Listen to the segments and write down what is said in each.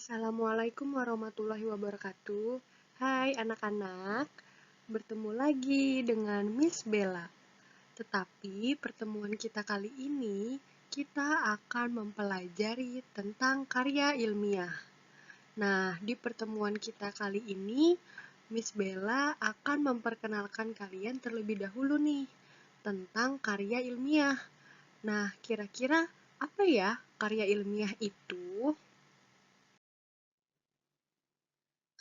Assalamualaikum warahmatullahi wabarakatuh. Hai anak-anak, bertemu lagi dengan Miss Bella. Tetapi pertemuan kita kali ini, kita akan mempelajari tentang karya ilmiah. Nah, di pertemuan kita kali ini, Miss Bella akan memperkenalkan kalian terlebih dahulu nih, tentang karya ilmiah. Nah, kira-kira apa ya karya ilmiah itu?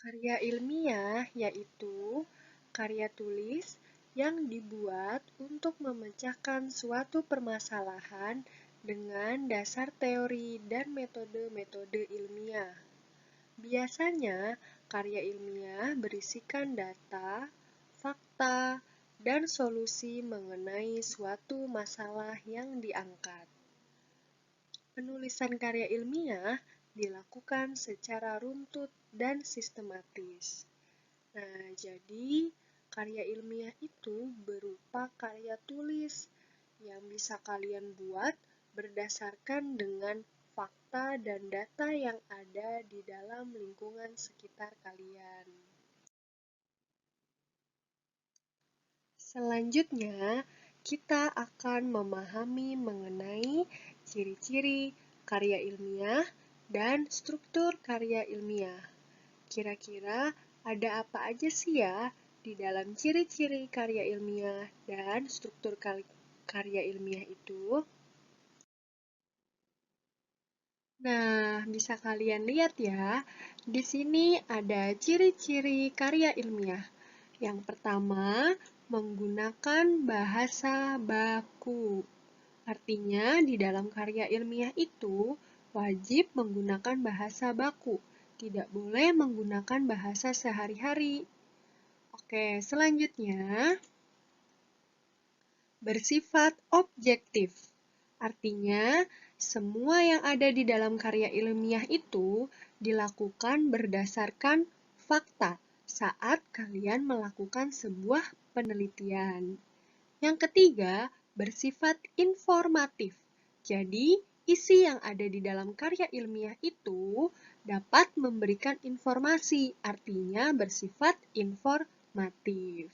Karya ilmiah yaitu karya tulis yang dibuat untuk memecahkan suatu permasalahan dengan dasar teori dan metode-metode ilmiah. Biasanya, karya ilmiah berisikan data, fakta, dan solusi mengenai suatu masalah yang diangkat. Penulisan karya ilmiah dilakukan secara runtut dan sistematis. Nah, jadi karya ilmiah itu berupa karya tulis yang bisa kalian buat berdasarkan dengan fakta dan data yang ada di dalam lingkungan sekitar kalian. Selanjutnya, kita akan memahami mengenai ciri-ciri karya ilmiah dan struktur karya ilmiah. Kira-kira ada apa aja sih ya di dalam ciri-ciri karya ilmiah dan struktur karya ilmiah itu? Nah, bisa kalian lihat ya, di sini ada ciri-ciri karya ilmiah. Yang pertama, menggunakan bahasa baku. Artinya, di dalam karya ilmiah itu wajib menggunakan bahasa baku, tidak boleh menggunakan bahasa sehari-hari. Oke, selanjutnya, bersifat objektif. Artinya, semua yang ada di dalam karya ilmiah itu dilakukan berdasarkan fakta saat kalian melakukan sebuah penelitian. Yang ketiga, bersifat informatif. Jadi, isi yang ada di dalam karya ilmiah itu dapat memberikan informasi, artinya bersifat informatif.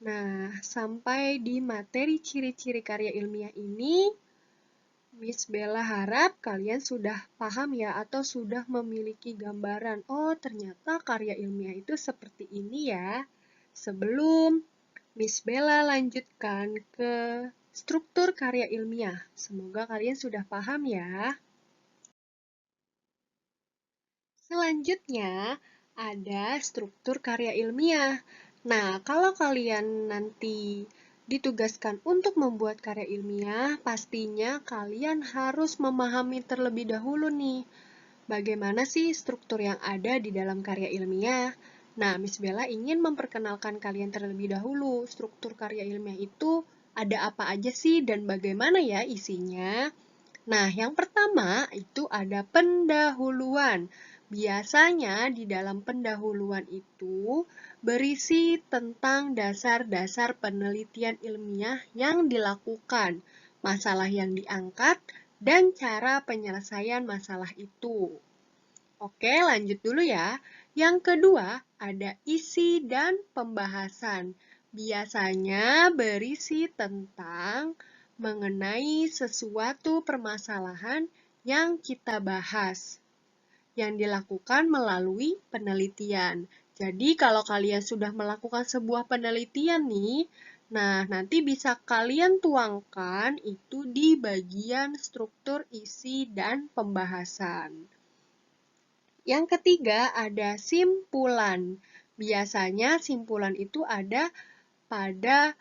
Nah, sampai di materi ciri-ciri karya ilmiah ini, Miss Bella harap kalian sudah paham ya atau sudah memiliki gambaran. Oh, ternyata karya ilmiah itu seperti ini ya. Sebelum Miss Bella lanjutkan ke struktur karya ilmiah. Semoga kalian sudah paham ya. Selanjutnya, ada struktur karya ilmiah. Nah, kalau kalian nanti ditugaskan untuk membuat karya ilmiah, pastinya kalian harus memahami terlebih dahulu nih, bagaimana sih struktur yang ada di dalam karya ilmiah. Nah, Miss Bella ingin memperkenalkan kalian terlebih dahulu, struktur karya ilmiah itu ada apa aja sih dan bagaimana ya isinya. Nah, yang pertama itu ada pendahuluan. Biasanya di dalam pendahuluan itu berisi tentang dasar-dasar penelitian ilmiah yang dilakukan, masalah yang diangkat, dan cara penyelesaian masalah itu. Oke, lanjut dulu ya. Yang kedua, ada isi dan pembahasan. Biasanya berisi tentang mengenai sesuatu permasalahan yang kita bahas, yang dilakukan melalui penelitian. Jadi, kalau kalian sudah melakukan sebuah penelitian nih, nah nanti bisa kalian tuangkan itu di bagian struktur isi dan pembahasan. Yang ketiga ada simpulan. Biasanya simpulan itu ada pada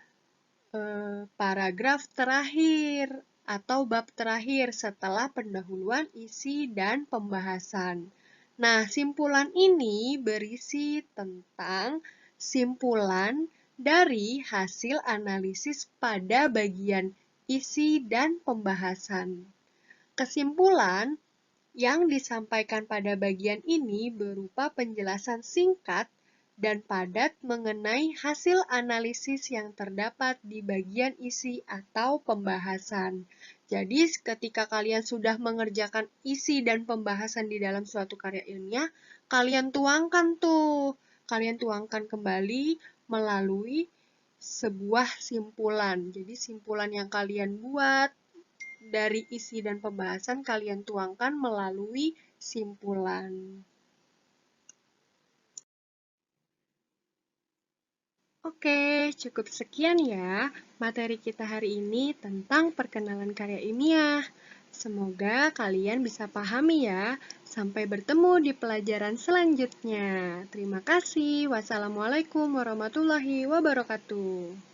paragraf terakhir atau bab terakhir setelah pendahuluan isi dan pembahasan. Nah, simpulan ini berisi tentang simpulan dari hasil analisis pada bagian isi dan pembahasan. Kesimpulan yang disampaikan pada bagian ini berupa penjelasan singkat dan padat mengenai hasil analisis yang terdapat di bagian isi atau pembahasan. Jadi, ketika kalian sudah mengerjakan isi dan pembahasan di dalam suatu karya ilmiah, kalian tuangkan tuh. Kalian tuangkan kembali melalui sebuah simpulan. Jadi, simpulan yang kalian buat dari isi dan pembahasan kalian tuangkan melalui simpulan. Oke, cukup sekian ya materi kita hari ini tentang perkenalan karya ilmiah. Semoga kalian bisa pahami ya. Sampai bertemu di pelajaran selanjutnya. Terima kasih. Wassalamualaikum warahmatullahi wabarakatuh.